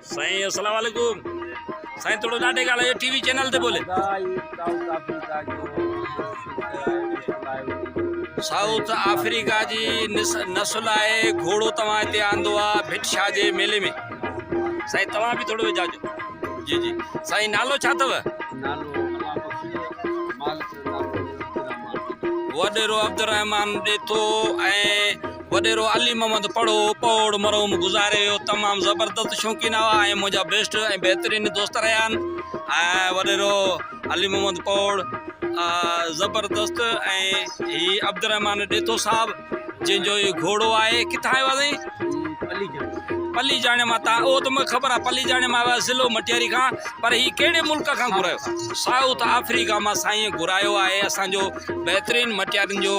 साईं अस्सलाम वालेकुम। साईं थोड़ो ॾाढे ॻाल्हायो टीवी चैनल ते बोले। साउथ अफ्रीका जी नस्ल आहे घोड़ो तव्हां हिते आंदो आहे भिटशाह जे मेले में। साईं तव्हां बि थोरो विझाइजो। जी जी साईं नालो छा अथव? वॾेरो अब्दुर्रहमान ॾेथो ऐं वॾेरो अली मोहम्मद पौड़ मरहूम गुज़ारे वियो। तमामु ज़बरदस्त शौक़ीन हुआ ऐं मुंहिंजा बेस्ट ऐं बहितरीनु दोस्त रहिया आहिनि। ऐं वॾेरो अली मोहम्मद पौड़ ज़बरदस्त ऐं ही अब्दुर्रहमान ॾेथो साहब जंहिंजो इहो घोड़ो आहे। किथां आयो आहे साईं? पली जाणे मां तव्हां उहो त मूंखे ख़बर आहे पली जाणे मां आयो ज़िलो मटियारी खां, पर ही कहिड़े मुल्क खां घुरायो? साउथ अफ्रीका मां साईं घुरायो आहे। असांजो बहितरीनु मटियारियुनि जो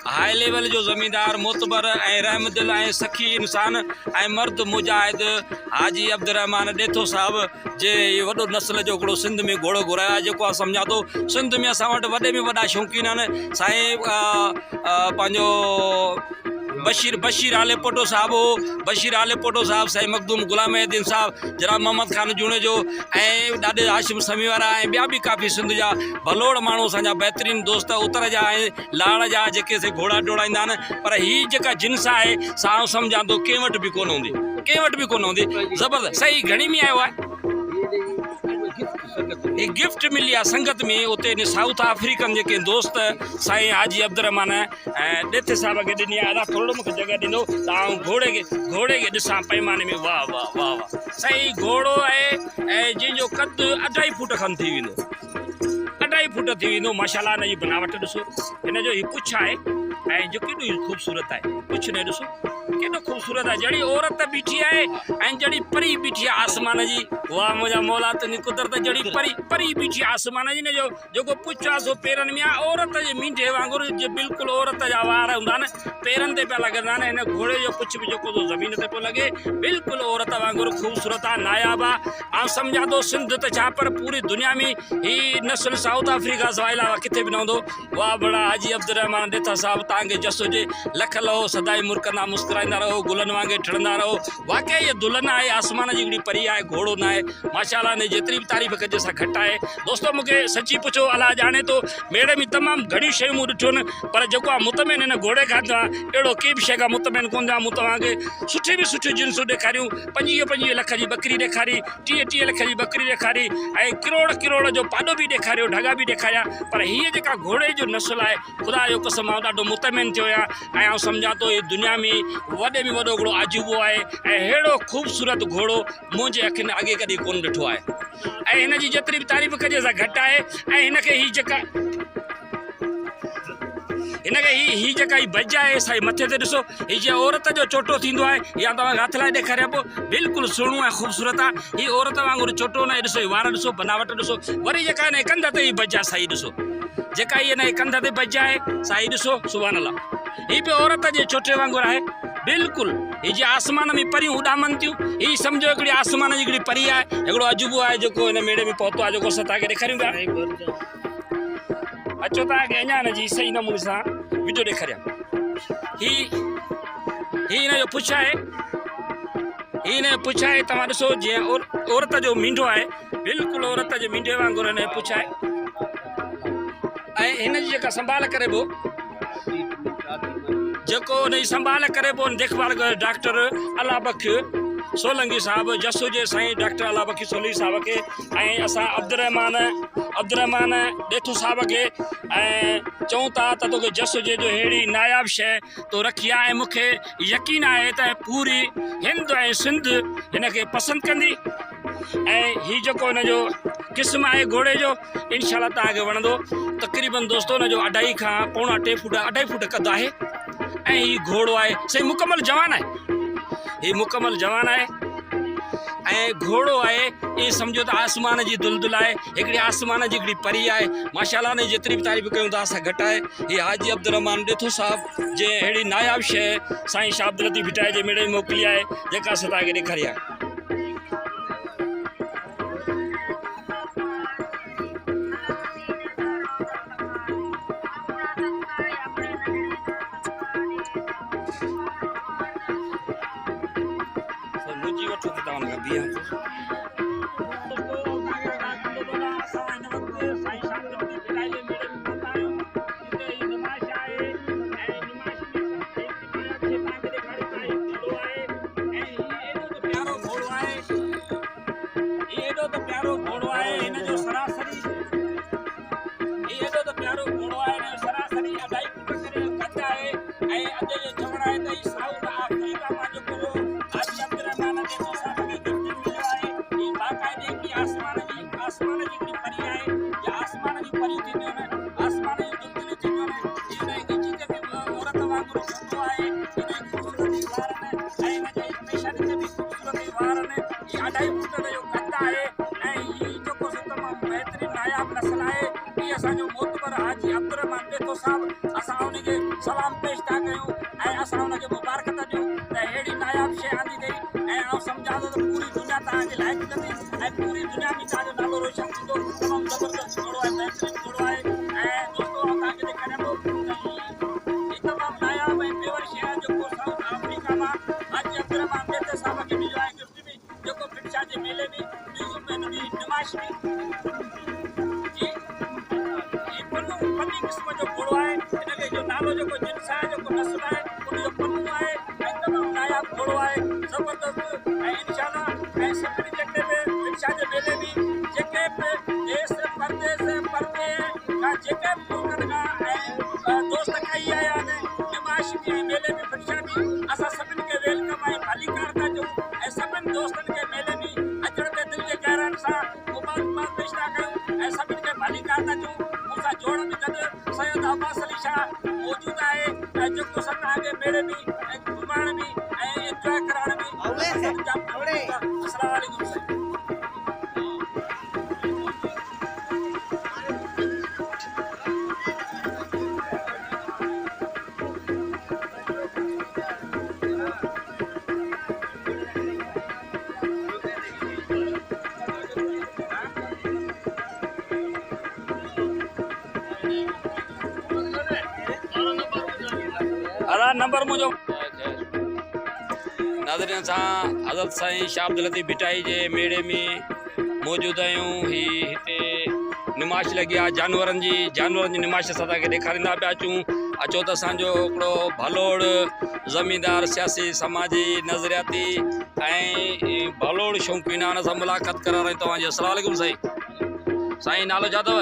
हाई लेवल जो ज़मीनदार मोतबर ऐं रहमदिल ऐं सखी इंसान ऐं मर्द मुजाहिद हाजी अब्दुर्रहमान ॾेथो साहब जे वॾो नस्ल जो हिकिड़ो सिंध में घोड़ो घुरायो आहे जेको आहे सम्झा थो सिंध में असां वटि वॾे में वॾा शौक़ीन आहिनि। साईं पंहिंजो बशीर आले पोटो साहब हो, बशीर आले पोटो साहब, साईं मखदूम गुलाम अहदीन साहब, जनाब मोहम्मद खान जूणे जो ऐं ॾाढे हाशिम समी वारा ऐं ॿिया बि काफ़ी सिंध जा भलोड़ माण्हू असांजा बहितरीनु दोस्त उतर जा ऐं लाड़ जा जेके से घोड़ा डोड़ाईंदा आहिनि। पर हीअ जेका जिन्स आहे सा सम्झां थो कंहिं वटि बि कोन हूंदी, कंहिं वटि बि कोन हूंदी। ज़बरदस्त साईं घणी में आयो आहे? एक गिफ्ट मिली आहे संगत में उते साउथ अफ्रीकन जेके दोस्त साईं हाजी अब्दुर्रहमान ॾेथे साहब खे ॾिनी आहे। अदा थोरो मूंखे जॻह ॾिनो त आउं घोड़े खे ॾिसां पैमाने में। वाह वाह वाह वाह साईं घोड़ो आहे ऐं जंहिंजो कद 2.5 फुट खनि थी वेंदो, 2.5 फुट थी वेंदो। माशाल्लाह हिन जी बनावट ॾिसो, हिन जो हीउ पुछ आहे ऐं जो केॾो ख़ूबसूरत आहे। पुछ न ॾिसो केॾो ख़ूबसूरत आहे, जहिड़ी औरत बीठी आहे ऐं जहिड़ी परी बीठी आहे आसमान जी। वाह मुंहिंजा मौला तुंहिंजी कुदरत, जहिड़ी परी बीठी आहे आसमान जी। जो जेको पुछ आहे सो पेरनि में आहे, औरत जे मींढे वांगुरु जे बिल्कुलु औरत जा वार हूंदा आहिनि पेरनि ते पिया लॻंदा आहिनि। हिन घोड़े जो पुछ बि जेको ज़मीन ते पियो लॻे बिल्कुलु औरत वांगुरु ख़ूबसूरत आहे, नायाब आहे। ऐं सम्झां थो सिंध त छा पर पूरी दुनिया में ही नस्ल साउथ अफ्रीका सां अलावा किथे बि न हूंदो। वाह बड़ा हाजी अब्दुर्रहमान ॾेथा साहब, तव्हांखे जस हुजे, लख लहो, सदाई मुर्कंदा मुस्कुराईंदा रहो, गुलनि वांगुरु ठहंदा रहो। वाक़ई इहा दुल्हन आहे, आसमान जी हिकिड़ी परी आहे, घोड़ो न आहे। माशाल्लाह ने जेतिरी बि तारीफ़ कजे सा घटि आहे। दोस्तो मूंखे सची पुछो, अलाह ॼाणे थो मेड़े में तमामु घणियूं शयूं मूं ॾिठियूं आहिनि, पर जेको आहे मुतमिन हिन घोड़े खां अहिड़ो कंहिं बि शइ खां मुतमिन कोन थिया। मूं तव्हांखे सुठी में सुठियूं जिन्सूं ॾेखारियूं, 25 लख जी बकरी ॾेखारी, 30 लख जी बकरी ॾेखारी ऐं किरोड़ जो पाॾो बि ॾेखारियो, ढगा बि ॾेखारिया। पर हीअ जेका घोड़े जो नस्ल आहे ख़ुदा जो कसम मां ॾाढो मुतमिन थियो आहियां ऐं आउं सम्झां थो इहा दुनिया में वॾे में वॾो हिकिड़ो अजूबो आहे ऐं अहिड़ो ख़ूबसूरत घोड़ो मुंहिंजे अखियुनि अॻे कॾहिं कोन ॾिठो आहे। ऐं हिन जी जेतिरी बि तारीफ़ कजे सा घटि आहे। ऐं हिनखे हीअ जेका ही बज आहे साईं मथे ते ॾिसो, हीअ जीअं औरत जो चोटो थींदो आहे या तव्हांखे हथ लाइ ॾेखारियां पोइ बिल्कुलु सुहिणो ऐं ख़ूबसूरत आहे। हीअ औरत वांगुरु चोटो न आहे, ॾिसो वार ॾिसो, बनावट ॾिसो। वरी जेका हिन कंध ते हीअ बज आहे साईं ॾिसो, जेका हीअ हिन कंध ते बज आहे साईं ॾिसो, सुभान अल्लाह। हीअ बि औरत जे चोटे वांगुरु आहे बिल्कुलु। हीअ जीअं आसमान में परियूं उॾामनि थियूं, हीअ सम्झो हिकिड़ी आसमान जी हिकिड़ी परी आहे, हिकिड़ो अजूबो आहे जेको हिन मेड़े में पहुतो आहे, जेको असां तव्हांखे ॾेखारियूं था। अचो तव्हांखे अञा हिन जी सही नमूने सां वीडियो ॾेखारियां। ही हिन जो पुछ आहे, ही हिन जो पुछ आहे, तव्हां ॾिसो जीअं औरत जो मींढो आहे, बिल्कुलु औरत जे मींढे वांगुरु हिन जो पुछ आहे। ऐं हिन जी जेका संभाल करे पोइ जेको हुन जी संभाल करे पोइ देखभाल करे डॉक्टर अला बख्श सोलंगी साहब, जस हुजे साईं डॉक्टर अला बख्श सोलंगी साहब खे ऐं असां अब्दुर्रहमान ॾेथो साहब खे ऐं चऊं था त तोखे जस हुजे जो अहिड़ी नायाब शइ तो रखी आहे। ऐं मूंखे यकीन आहे त पूरी हिंद ऐं सिंध हिन खे पसंदि कंदी। ऐं हीअ जेको हिन जो क़िस्म आहे घोड़े जो इनशाला तव्हांखे वणंदो। तक़रीबन दोस्तो हिन जो 2.5 खां पौणा 2 फुट 2.5 फुट कद आहे ऐं हीअ घोड़ो आहे साईं मुकमल जवान आहे, हीअ मुकमल जवान आहे ऐं घोड़ो आहे। इहे सम्झो त आसमान जी दुलदुल आहे, हिकिड़ी आसमान जी हिकिड़ी परी आहे। माशाल्लाह ने जेतिरी बि तारीफ़ कयूं था असां घटि आहे। हीअ हाजी अब्दुर्रहमान ॾेथो साहब जे अहिड़ी नायाब शइ साईं शाह अब्दुल लतीफ़ भिटाए जे मेड़े में मोकिली आहे जेका असां तव्हांखे ॾेखारी आहे। मुंहिंजी वठो त तव्हां खां बीह ये 2.5 फुट जो कद आहे ऐं ही जेको सो तमामु बहितरीन नायाब नस्ल आहे। ये असांजो मोतबर हाजी अब्दुर्रहमान बेतो साहब, असां उनखे सलाम पेश था कयूं ऐं असां उनखे मुबारक था ॾियूं त अहिड़ी नायाब शइ आंदी अथई ऐं आउं सम्झां थो त पूरी दुनिया तव्हांजे लाइक़ कंदी ऐं पूरी दुनिया में तव्हांजो नालो रोशन थींदो। तमामु ज़बरदस्त घोड़ो आहे, बहितरीन घोड़ो आहे। ऐं दोस्तो आउं तव्हांखे ॾेखारियां थो त ही तमामु नायाब ऐं पेवर शइ आहे जेको साउथ अफ्रीका मां हाजी अब्दुर्रहमान बेतो साहब खे मिलियो आहे गिफ्ट में, जेको फिटशा जे मेले में नुमाइश में फनी क़िस्म जो घोड़ो आहे। इनखे जो नालो जेको जिन्स आहे, जेको नस्ल आहे, उनजो पन्नू आहे ऐं तमामु नायाब घोड़ो आहे, ज़बरदस्त। ऐं इंशाअल्लाह ऐं सभिनी जेके बि फिटशा जे मेले में जेके बि देश परदेस परते खां जेके बि मुल्कनि खां ऐं दोस्त खाई आया आहिनि नुमाइश में ऐं मेले में फिटशा में, असां सभिनी खे वेलकम ऐं भलीकार था ॾियूं ऐं सभिनी दोस्तनि खे मेले में अचण ते दिलि जे गहराइनि सां मुबारकबाद पेश था कयूं ऐं सभिनी खे भलीकार था ॾियूं। मूंसां जोड़ में गॾु सैयद अब्बास अली शाह मौजूदु आहे ऐं जेको असां तव्हांखे मेले में ऐं घुमाइण में ऐं इंजॉय कराइण में अस्सलाम वालेकुम साईं। अदा नंबर मुझो नाज़रीन सां हज़रत साईं शाह अब्दुल लतीफ़ भिटाई जे मेड़े में मौजूदु आहियूं। ही हिते नुमाइश लॻी आहे जानवरनि जी नुमाइश असां तव्हांखे ॾेखारींदा पिया अचूं। अचो त असांजो हिकिड़ो भलोड़ ज़मींदार सियासी समाजी नज़रियाती ऐं भलोड़ शौक़ीन आहे, हुन सां मुलाक़ात कराइण तव्हांजी। अस्सलाम वालेकुम साईं। साईं नालो छा अथव?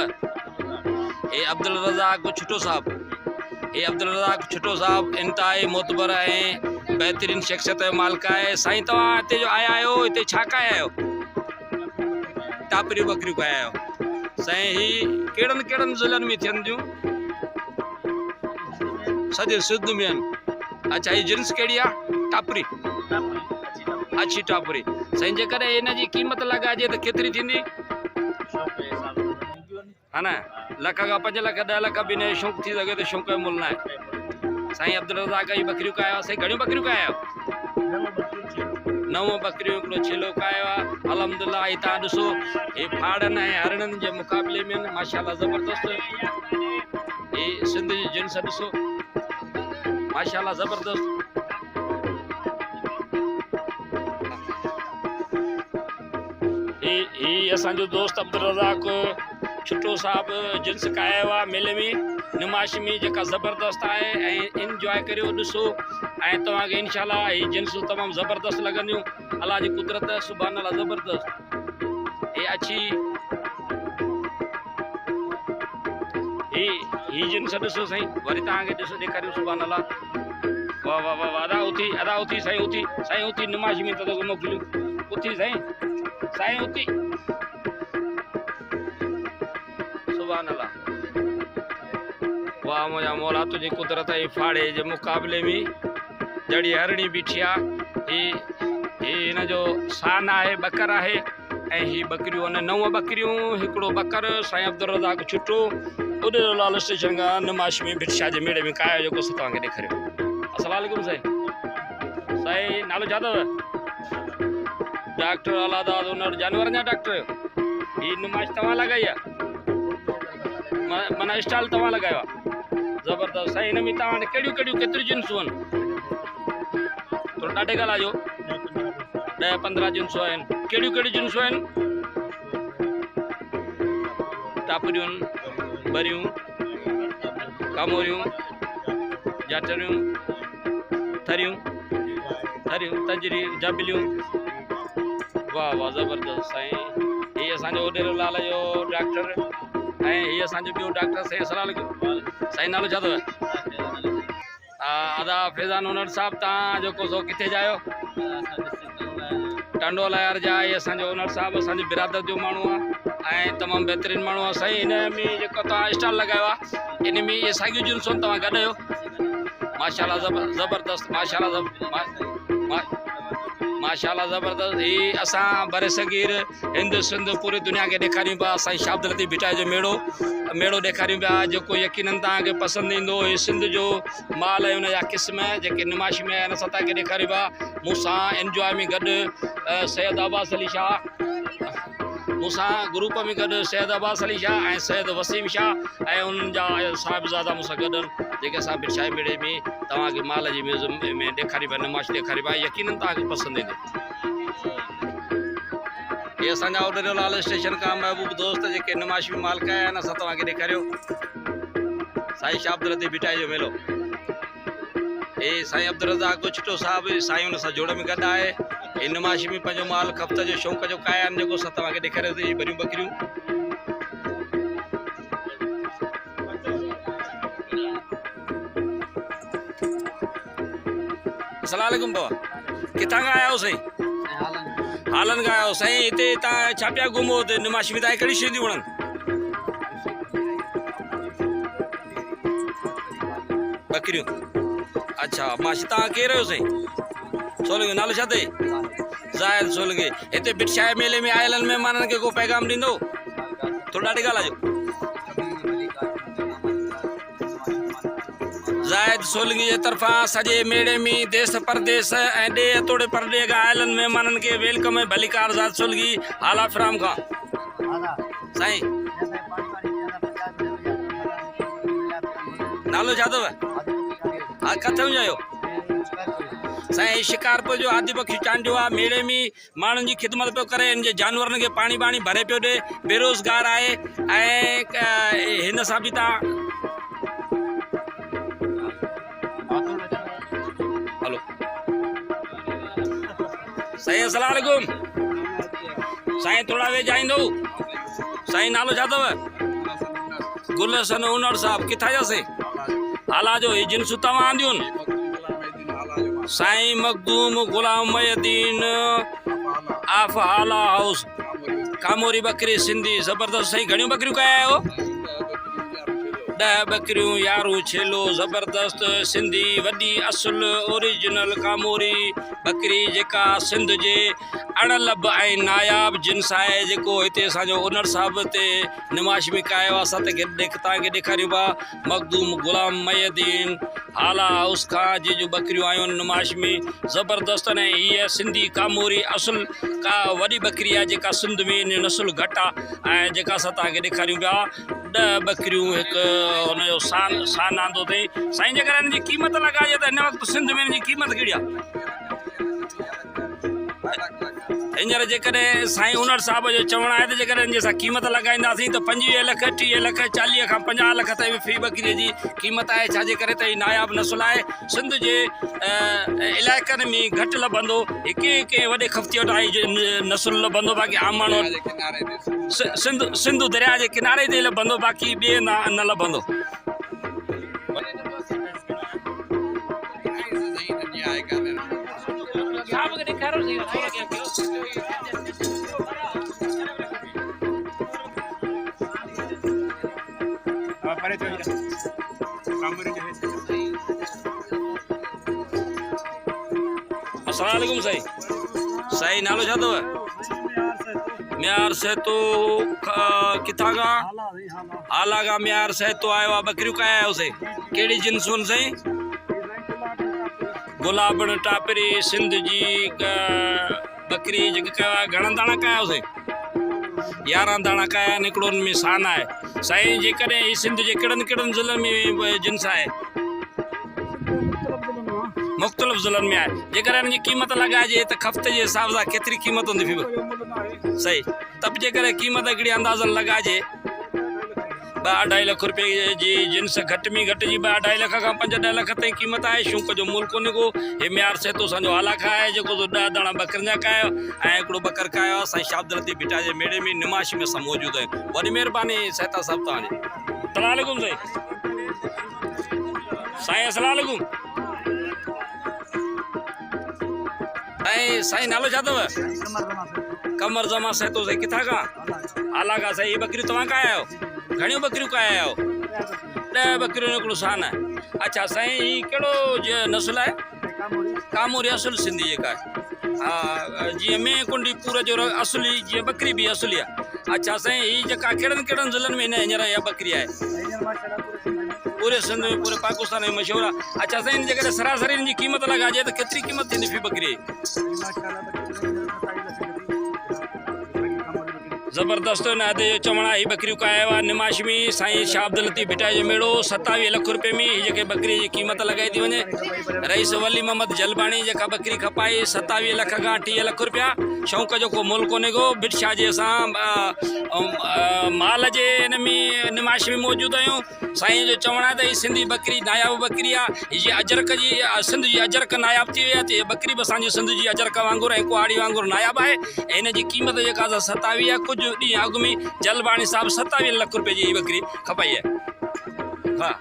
हे अब्दुल रज़ाक छुटो साहब। ये अब्दुल रज़ाक छुटो साहब इंतहाई मोतबर ऐं बहितरीन शख्सियत जो मालिक आहे। साईं तव्हां हिते जो आया आहियो, हिते छा खाया आहियो? टापरियूं बकरियूं खाया आहियो। साईं ही कहिड़नि कहिड़नि ज़िलनि में थियनि थियूं? सॼे सिंध में आहिनि। अच्छा, हीअ जिन्स कहिड़ी आहे? टापरी, अच्छी टापरी। साईं जेकॾहिं हिन जी क़ीमत लॻाइजे त केतिरी थींदी? है न, लख का 5 लख 10 लख भी ने शौक़ थी सके तो शौक़ मुल ना है। साईं अब्दुल रज़ाक जी बकरियूं खाया साईं, घणियूं बकरियूं खाया? 9 बकरियूं, हिकिड़ो छिलो खायो आहे। अल्हम्दुलिल्लाह ही तव्हां ॾिसो हे फाड़नि ऐं हरणनि जे मुक़ाबले में माशाअल्लाह ज़बरदस्त। हे सिंध जी जिन्स ॾिसो माशाअल्लाह ज़बरदस्त। ही असांजो दोस्त अब्दुल रज़ाक छुटो साहब जिन्स खाया हुआ मेले में नुमाइश में जेका ज़बरदस्त आहे ऐं इंजॉय करियो ॾिसो ऐं तव्हांखे इंशाअल्लाह हीअ जिन्स तमामु ज़बरदस्त लॻंदियूं। अल्लाह जी कुदरत सुभान अल्लाह ज़बरदस्त। हे अच्छी ही जिन्स ॾिसो साईं, वरी तव्हांखे ॾिसो ॾेखारियूं सुभान अल्लाह। वाह वाह वाह, अदा उथी साईं, उथी नुमाइश में त मोकिलियूं। उथी साईं उथी सुभान अल्लाह। वाह मुंहिंजा मौला तुंहिंजी कुदरत जी फाड़े जे मुक़ाबले में जड़ी हरणी बीठी आहे। हिन जो सान आहे, बकर आहे ऐं ही बकरियूं आहिनि 9 बकरियूं, हिकिड़ो बकर साईं अब्दुल रज़ाक छुटो उॾे लाल स्टेशन खां नुमाइश में भिटशा जे मेड़े में खायो जेको असां तव्हांखे ॾेखारियो। अस्सलाम वालेकुम साईं। साईं नालो छा अथव? डॉक्टर अलादाद ओनर जानवरनि जा डॉक्टर। ही नुमाइश तव्हां लॻाई आहे, माना स्टाइल तव्हां लॻायो आहे ज़बरदस्त। साईं हिन में तव्हां कहिड़ियूं केतिरियूं जिन्सूं आहिनि? थोरो ॾाढे ॻाल्हाइजो। 10-15 जिन्सूं आहिनि। कहिड़ियूं जिन्सूं आहिनि? टापरियूं, बरियूं, कामोरियूं, जाटरियूं, थरियूं, तंजरियूं, जाबिलियूं। वाह वाह ज़बरदस्त। साईं ही असांजो ओडेर लाल जो डॉक्टर ऐं ही असांजो ॿियो डॉक्टर साईं। अस्सलाम वालेकुम। साईं नालो छा अथव? आदा फैज़ान ओनर साहब, तव्हां जेको सो किथे जा आहियो? टंडोला यार जा। ये असांजो ओनर साहब असांजे बिरादर जो माण्हू आहे ऐं तमामु बहितरीन माण्हू आहे। साईं हिन में जेको तव्हां स्टॉल लॻायो आहे इन में इहे साॻियूं जिन्सूं तव्हां गॾु आहियो? माशाअल्लाह ज़बरदस्त, माशाअल्लाह माशाल्लाह ज़बरदस्त। ही असां बर सगीर हिंद सिंध पूरी दुनिया खे ॾेखारियूं पिया साईं शाह लतीफ़ भिटाए जो मेड़ो ॾेखारियूं पिया, जेको यकीनन तव्हांखे पसंदि ईंदो। ही सिंध जो माल ऐं हुनजा क़िस्म जेके नुमाइश में आहिनि असां तव्हांखे ॾेखारियूं पिया। मूंसां इंजॉय में गॾु सैयद अब्बास अली शाह, मूंसां ग्रुप में गॾु सैयद अब्बास अली शाह ऐं सैयद वसीम शाह ऐं उन्हनि जा साहिबज़ादा मूंसां गॾु आहिनि, जेके असां भिटाए मेड़े में तव्हांखे माल जी म्यूज़ियम में ॾेखारी पिया, नुमाइश ॾेखारी पिया, यकीनन तव्हांखे पसंदि ईंदी। ये असांजा ओडरलाल स्टेशन खां महबूब दोस्त जेके नुमाइश में माल कया आहिनि असां तव्हांखे ॾेखारियो। साईं शाह अब्दुल लतीफ़ भिटाए जो मेलो। हे साईं अब्दुल रज़ाक गोछटो साहिबु साईं हुन सां जोड़ में गॾु आहे। हे नुमाइश में पंहिंजो माल खपत जो शौक़ जो कया आहिनि, जेको असां तव्हांखे ॾेखारियोसीं। भरियूं बकरियूं अस्सलाम वालेकुम बाबा, किथां खां आया हो साईं? हालन खां आया हो साईं। हिते तव्हां छा पिया घुमो हुते नुमाइश में? तव्हांखे कहिड़ी शयूं थियूं वणनि? बकरियूं। अच्छा माशी, तव्हां केरु आहियो साईं? सोलंगी, नालो छा अथई? ज़ाहिद सोलंगी। हिते भिटाए मेले में आयल महिमाननि खे को पैगाम ॾींदो? थोरो ॾाढी ॻाल्हि आजो। ज़ाहिद सोलंगी जे तरफ़ां सॼे मेड़े में देश परदेस ऐं ॾे तोड़े परॾे खां आयल महिमाननि खे वेलकम ऐं भलीकार। ज़ाहिद सोलंगी हाला फ्राम खां साईं। नालो छा अथव? हा किथे वञो साईं? शिकारपुर जो आदि बख्शी चांडियो आहे। मेड़े में माण्हुनि जी ख़िदमत पियो करे, हिन जे जानवरनि खे पाणी भरे पियो ॾे, बेरोज़गार आहे। ऐं हिन सां बि तव्हां हलो साईं अस्सलाम वालेकुम साईं, थोड़ा वेझ आईंदो साईं? नालो छा अथव? गुल हसन उनर साहब, किथां जा से? हाला जो। ही जिन्सूं तव्हां आंदियूं साईं? मखदूम गुलाम मुहिद्दीन आफ हाला हाउस, कामोरी बकरी सिंधी। ज़बरदस्त साईं। घणियूं बकरियूं कया आहियो? 10 बकरियूं, यारूं छेलो। ज़बरदस्त सिंधी वॾी असुल ओरिजिनल कामोरी बकरी, जेका सिंध जे अणलब ऐं नायाब जिन्स आहे, जेको हिते असांजो ओनर साहिबु हिते नुमाइश में कयो आहे। असां तव्हांखे ॾेखारियूं पिया मखदूम गुलाम मुहिद्दीन हाला हाउस खां जी जो बकरियूं आयूं आहिनि नुमाइश में। ज़बरदस्त। ऐं हीअ सिंधी कामोरी असुल का वॾी बकरी आहे, जेका सिंध में नसुल घटि आहे ऐं जेका असां तव्हांखे ॾेखारियूं पिया। 10 बकरियूं हिकु हुनजो सान आंदो अथई साईं। जेकर हिन जी क़ीमत लॻाइजे त हिन वक़्तु सिंध में हिन जी क़ीमत कहिड़ी आहे? हींअर जेकॾहिं साईं ओनर साहिब जो चवणु आहे त जेकर हिन जी असां क़ीमत लॻाईंदासीं त 25 लख 30 लख 40 खां 50 लख ताईं फी बकरीअ जी क़ीमत आहे। छाजे करे त हीअ नायाब नसुल आहे, सिंध जे इलाइक़नि में घटि लभंदो। कंहिं वॾे खफ़्ती वटि आई नसुल लभंदो, बाक़ी आम माण्हू सिंधु दरिया जे किनारे ते लभंदो, बाक़ी ॿिए न लभंदो। अस्सलाम वालेकुम साईं। साईं नालो छा अथव? म्यार सैतो। किथां खां? हाला खां म्यार सैतो आयो आहे। बकरियूं कया आहियो साईं? कहिड़ी जिन्सूं आहिनि साईं? गुलाबण टापरी सिंध जी बकरी जेकी कयो आहे। घणा दाणा कया आहियो साईं? 11 दाणा कया आहिनि। हिकिड़ो हुन में सान आहे साईं। जेकॾहिं हीअ सिंध जे कहिड़नि ज़िलनि में जिन्स आहे? मुख़्तलिफ़ ज़िलनि में आहे। जेकर हिन जी क़ीमत लॻाइजे त हफ़्ते जे हिसाब सां केतिरी क़ीमत हूंदी फी सही? त बि जेकर क़ीमत हिकिड़ी अंदाज़न लॻाइजे 2-2.5 लख रुपए जी जिन्स, घटि में घटि जी 2-2.5 लख खां 5-10 लख ताईं क़ीमत आहे। शौक़ जो मुल्क कोन्हे को। हे म्यार सैतो असांजो हाला खां आहे, जेको 10 दाणा बकरियुनि जा कयो ऐं हिकिड़ो बकर कयो आहे। साईं शाह अब्दुल लतीफ़ भिटाए जे मेड़े में नुमाइश में असां मौजूदु आहियूं। वॾी महिरबानी सैता साहिबु तव्हांजी। अस्सलाम वालेकुम साईं। साईं अस्सलाम वालेकुम। साईं नालो छा अथव? कमर जमा सैतो साईं। किथां खां? हाला खां साईं। हीअ बकरियूं तव्हां कया आहियो? घणियूं बकरियूं कया आहियो? 10 बकरियूं हिकिड़ो सान आहे। अच्छा साईं, हीअ कहिड़ो नसुल आहे? कामोरी असुल सिंधी जेका आहे। जी में कुंडी पूरा जो असली जी बकरी भी असली है अच्छा साईं ही जका केड़न केड़न ज़िलनि में हींअर या बकरी है पूरे सिंध में पूरे पाकिस्तान में मशहूर है अच्छा साईं जे सरासरी इनकी कीमत लगाजे तो केतरी कीमत थी फी बकरी ज़बरदस्त न अदे चवणा ही बकरियूं काया निमाशमी साईं शाह अब्दुल लतीफ़ भिटाई जो मेड़ो 27 लाख रुपए में ही जेके बकरी की कीमत लगाई थी वने रईस वली मोहम्मद जलबाणी जेका बकरी खपाई 27 लाख का 30 लाख रुपया शौक़ जो को मुल्क कोने को बिरशाह जे माल जे इन में निमाश में मौजूद आहियूं साईं जो चवणा त सिंधी बकरी नायाब बकरी आहे ये अजरक जी सिंध जी अजरक नायाब थी वई आहे बकरी भी असांजी सिंध जी अजरक वांगुरु ऐं कुहाड़ी वांगुरु नायाब आहे ऐं हिन जी क़ीमत जेका 27 आहे कुझु ॾींहं अॻु में जलबाणी साहब 27 लाख रुपए जी बकरी खपाई है हाँ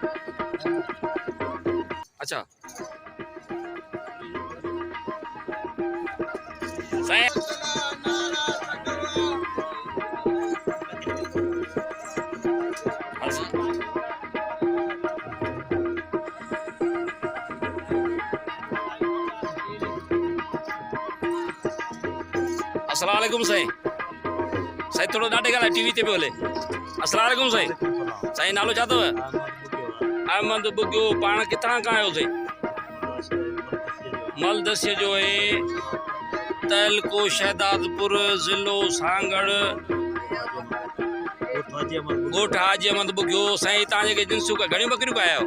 अच्छा साईं अस्सलाम वालेकुम साईं साईं थोड़ो ॾाढे ॻाल्हाए टीवी ते पियो हले अस्सलाम वालेकुम साईं साईं नालो छा अथव अहमद बुग्यो पाण किथां खां आहियो साईं मलदस्य जो आहे तहलको शहदादपुर ज़िलो सांगड़ ॻोठ हाजी अहमद बुग्यो साईं तव्हां जेके जिन्सूं घणियूं बकरियूं काया आहियो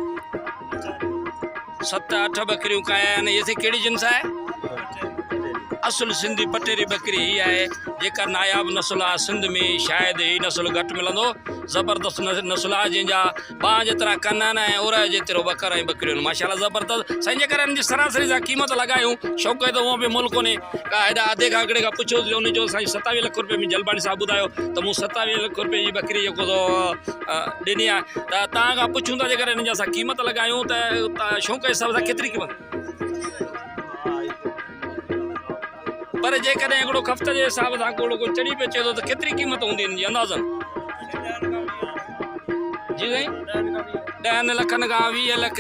7-8 बकरियूं काया आहिनि इहे कहिड़ी जिन्स आहे असल सिंधी पटेरी बकरी ही है जेका नायाब नस्ल आहे सिंध में शायद ही नस्ल घट मिलंदो ज़बरदस्त नस्ल आहे जंहिंजा बांह जेतिरा कन आहिनि ओर जेतिरो बकर ऐं बकरियूं माशाल्लाह ज़बरदस्त साईं जेकर हिन जी सरासरी सां क़ीमत लॻायूं शौक़ त उहो बि मुल्क कोन्हे का हेॾा अधे खां हिकिड़े खां पुछो उनजो साईं 27 लाख रुपए में जलबाणी साहब ॿुधायो त मूं 27 लाख रुपए जी बकरी जेको ॾिनी आहे त तव्हां खां पुछूं था जेकर हिन जी असां क़ीमत लॻायूं त शौक़ जे हिसाब सां केतिरी क़ीमत पर जेकॾहिं हिकिड़ो ख़फ़्ते जे हिसाब सां कोई चढ़ी पियो अचे थो त केतिरी क़ीमत हूंदी हिन जी अंदाज़न जी साईं 10 लखनि खां 20 लख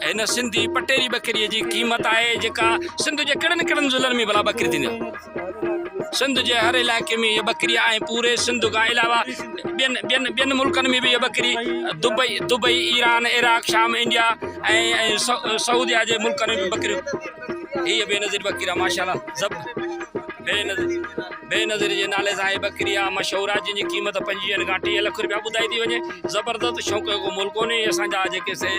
हिन सिंधी पटेरी बकरीअ जी क़ीमत आहे जेका सिंध जे कहिड़नि कहिड़नि ज़िलनि में भला बकरी थींदी सिंध जे हर इलाइक़े में इहा बकरी आहे पूरे सिंध खां अलावा ॿियनि मुल्कनि में बि इहा बकरी दुबई ईरान इराक शाम इंडिया ऐं सऊदिया जे मुल्कनि में बि बकरियूं हीअ बेनज़ीर बकरी आहे माशाल्लाह बेनज़ीर जे नाले सां बकरी आहे मशहूर आहे जंहिंजी क़ीमत 25 खां 30 लाख रुपया ॿुधाई थी वञे ज़बरदस्त शौक़ को मुल्क कोन्हे असांजा जेके से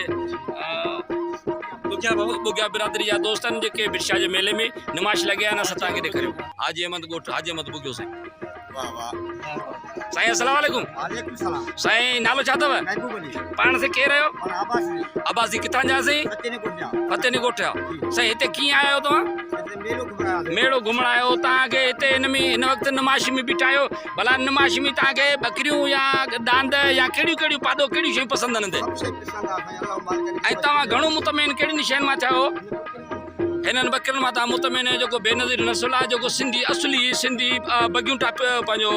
बुग्या बिरादरी जा दोस्त आहिनि जेके बिरशाह जे मेले में निमाश लॻिया आहिनि असां तव्हांखे ॾेखारियूं हाजी अहमद ॻोठ हाजी अहमद बुग्यो साईं साईं अस्सलाम वालेकुम साईं नालो छा अथव पाण से केरु आहियो अब्बासी किथां जा साईं फतेहनी ॻोठ जा साईं हिते कीअं आया आहियो तव्हां मेड़ो घुमण आयो तव्हांखे हिते हिन वक़्तु निमाशी में बीठा आहियो भला निमाशी में तव्हांखे बकरियूं या दांद या कहिड़ियूं कहिड़ियूं पादो कहिड़ियूं शयूं पसंदि आहिनि हिते ऐं तव्हां घणो मुतमइन कहिड़ियुनि शयुनि मां थियो हिननि बकरियुनि मां तव्हां मुतमइन जेको बेनज़ीर नस्ल आहे जेको सिंधी असली सिंधी बगियूं टाप पंहिंजो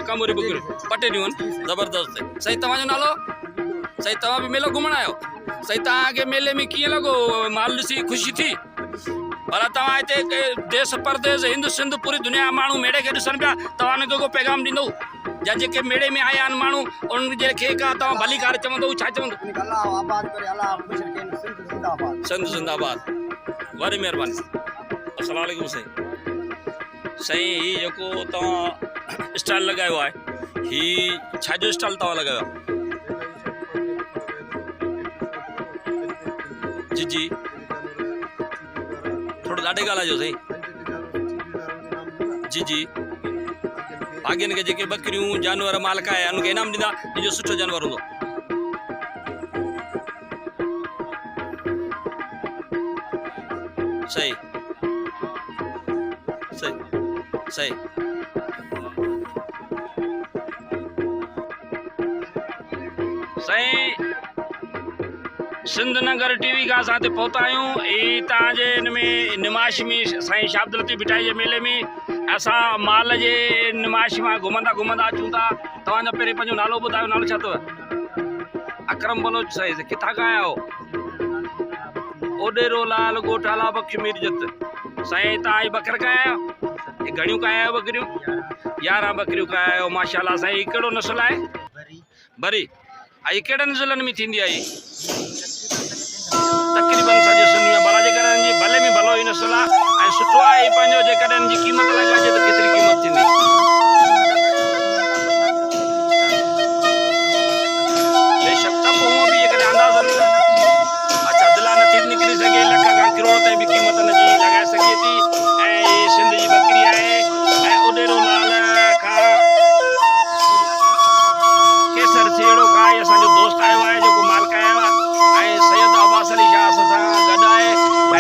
कमूरी बकरियूं पटेरियूं आहिनि ज़बरदस्त साईं तव्हांजो नालो साईं तव्हां बि मेलो घुमण आहियो साईं तव्हांखे मेले में कीअं लॻो माल ॾिसी ख़ुशी थी भला तव्हां हिते देश परदेश हिंद सिंध पूरी दुनिया माण्हू मेड़े खे ॾिसनि पिया तव्हां को पैगाम ॾींदो या जेके मेड़े में आया आहिनि माण्हू उन्हनि जे खे का तव्हां भली कार चवंदो छा चवंदो सिंध जिंदाबाद वरी महिरबानी अस्सलाम वालेकुम साईं हीउ जेको तव्हां स्टाइल लॻायो आहे हीउ छाजो स्टाइल तव्हां लॻायो जी जी थोड़ो ॾाढे ॻाल्हाइजो साईं जी जी भाॻियुनि खे जेके बकरियूं जानवर मालिक आया उनखे इनाम ॾींदा इहो सुठो जानवर हूंदो सही सही सही साईं सिंध नगर टीवी का असां पहुता आहियूं ई तव्हांजे हिन में निमाश में साईं शाह अब्दुल लतीफ़ भिटाई जे मेले में असां माल जे निमाश मां घुमंदा घुमंदा अचूं था तव्हांजो पहिरीं पंहिंजो नालो ॿुधायो नालो छा अथव अकरम बलोच साईं किथां खां आया आहियो ओडेरो लाल ॻोठाला बख्श मीरजत साईं तव्हां बकर का आहियो घणियूं का आहियो बकरियूं 11 बकरियूं का आहियो माशाल्लाह साईं कहिड़ो नस्ल आहे बरी आई कहिड़े नस्लनि में थींदी आहे तक़रीबन सॼे सिंध में भला जेकॾहिं जी भले में भलो ई नस्ल आहे ऐं सुठो आहे पंहिंजो जेकॾहिं जी क़ीमत लॻाइजे त केतिरी क़ीमत थींदी बेशक त पोइ हूअं बि जेकॾहिं अंदाज़न अच्छा दिला नथी निकिरी सघे लख खां करोड़ ताईं बि क़ीमत न जी लॻाए सघे थी ऐं सिंध जी बकरी आहे ऐं उॾेरो लाल खां केसर थेड़ो खां असांजो दोस्त आयो आहे जेको मालिक आयो आहे ऐं सैयद अब्बास अली शाह सां गॾु आहे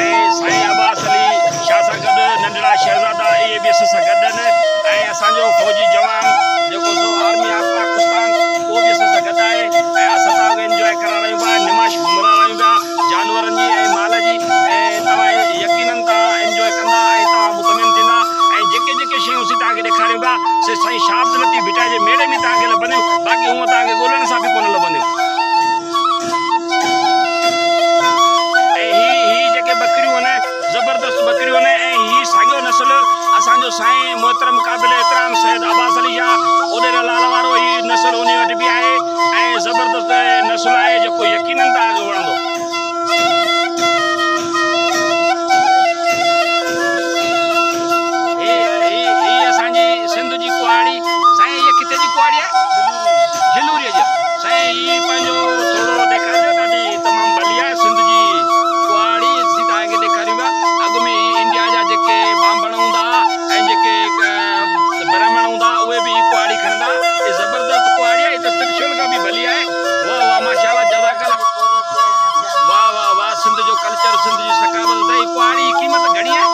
ऐं साईं अब्बास अली शाह सां गॾु नंढड़ा शहज़ादा इहे बि असां सां गॾु आहिनि ऐं असांजो फौजी जवान जेको सो आर्मी ऑफ पाकिस्तान उहो बि असां सां गॾु आहे ऐं असां तव्हांखे इंजॉय करा रहियूं पिया निमाश घुमरा रहियूं पिया जानवरनि जी ऐं माल जी ऐं तव्हां यकीनन तव्हां इंजॉय कंदा ऐं तव्हां मुतमिन थींदा ऐं जेके जेके शयूं असीं तव्हांखे ॾेखारियूं पिया से साईं शाह लतीफ़ भिटा जे मेले में तव्हांखे लभंदियूं बाक़ी हूअं तव्हांखे ॻोल्हण सां बि कोन लभंदियूं बकरियूं आहिनि ज़बरदस्त बकरियूं आहिनि ऐं हीअ साॻियो नस्ल असांजो साईं मोहतरम क़ाबिल एतिराम सैयद अब्बास अली शाह उॾेर लाल वारो ही नस्ल उन वटि बि आहे ऐं ज़बरदस्त नस्ल आहे जेको यकीनन तव्हांखे वणंदो ही असांजी सिंध जी कुआड़ी साईं हीअ किथे जी कुआड़ी आहे झिलूरीअ जी साईं हीअ पंहिंजो थोरो ॾेखारियो ॾाढी तमामु भली आहे सिंध जी अॻु में इंडिया जा जेके बांभण हूंदा ऐं जेके ब्राह्मण हूंदा उहे बि कुआड़ी खणंदा हे ज़बरदस्त कुआड़ी आहे त त्रिशूल खां बि भली आहे वाह वाह माशाल्लाह जज़ाकल्लाह वाह वाह वाह सिंध जो कल्चर सिंध जी सकावत अथई कुआड़ी जी क़ीमत घणी आहे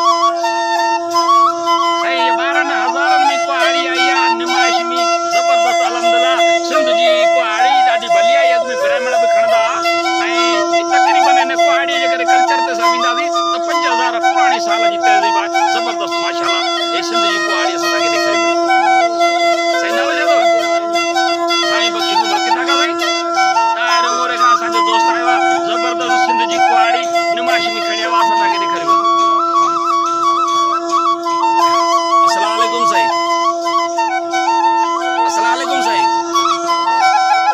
साईं इहे 12,000 में कुआड़ी आई आहे निमाइश में ज़बरदस्त अलहमदुलिल्लाह सिंध जी कुआड़ी ॾाढी भली आहे अॻु में ब्राह्मण बि खणंदा ऐं तक़रीबन हिन कुआड़ीअ जे करे कल्चर ते असां वेंदासीं 5,000 पुरानी साल जी तहज़ीब आहे ज़बरदस्त माशाल्लाह ये सिंध जी कुआड़ी असां तव्हांखे ॾेखारी साईं नालो छा अथव साईं बख्शी कुमार किथां खां साईं ताहिर उमर खां असांजो दोस्त आयो आहे ज़बरदस्त सिंध जी कुआड़ी निमाइश में खणी आयो आहे असां तव्हांखे ॾेखारी अस्सलाम वालेकुम साईं अस्सलाम वालेकुम साईं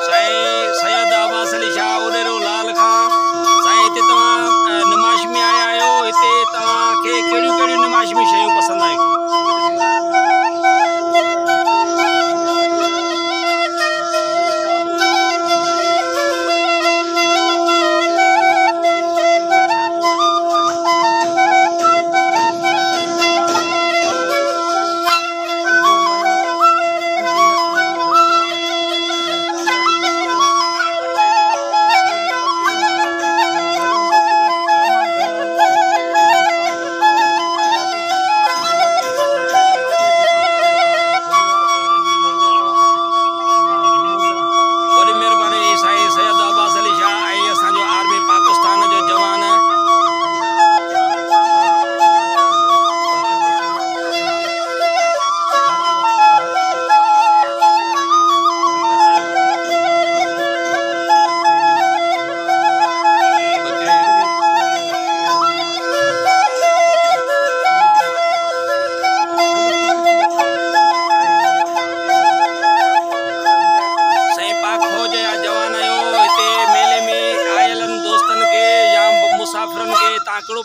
साईं सैयद अब्बास अली शाह उॾेरो लाल खां साईं हिते तव्हां निमाइश में आया आहियो हिते तव्हांखे कहिड़ियूं कहिड़ियूं निमाइश में शयूं पसंदि आहियूं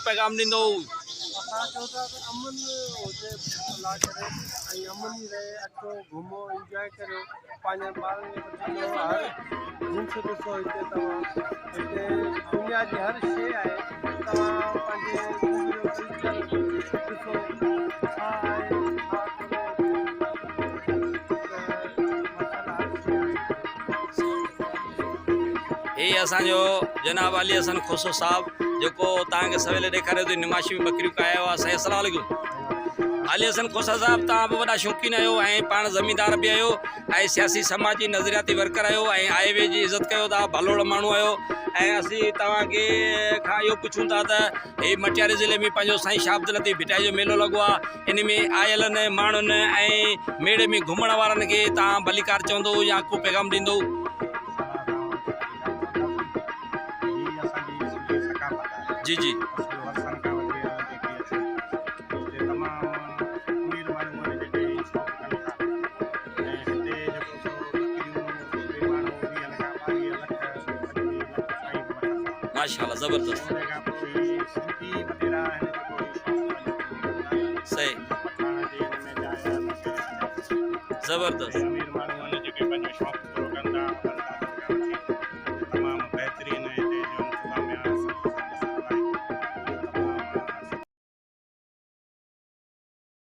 पैगाम ॾींदो अमन हुजे अल्लाह करे ऐं अमन ई रहे अचो घुमो इंजॉय करियो पंहिंजे ॿारनि खे हर जिन्स ॾिसो हिते तव्हां हिते दुनिया जी हर शइ आहे तव्हां पंहिंजे ॾिसो छा आहे हे असांजो जनाब अली हसन खोसो साहब जेको तव्हांखे सवेल ॾेखारियो थी निमाशी में बकरियूं खाया हुआ साईं अस्सलाम वालेकुम अली हसन खोसा साहब तव्हां बि वॾा शौक़ीन आहियो ऐं पाण ज़मींदार बि आहियो ऐं सियासी समाजी नज़रियाती वर्कर आहियो ऐं आए वे जी इज़त कयो था भलोड़ माण्हू आहियो ऐं असीं तव्हांखे खां इहो पुछूं था त हे मटियारी ज़िले में पंहिंजो साईं शाह लतीफ़ भिटाई जो मेलो लॻो आहे इन में आयलनि माण्हुनि ऐं मेड़े में घुमण वारनि खे तव्हां भलीकार चवंदो या को पैगाम ॾींदो जी जी माशाल्लाह ज़बरदस्त सही ज़बरदस्त अमीर माण्हू आहिनि जेके पंहिंजो शौक़ु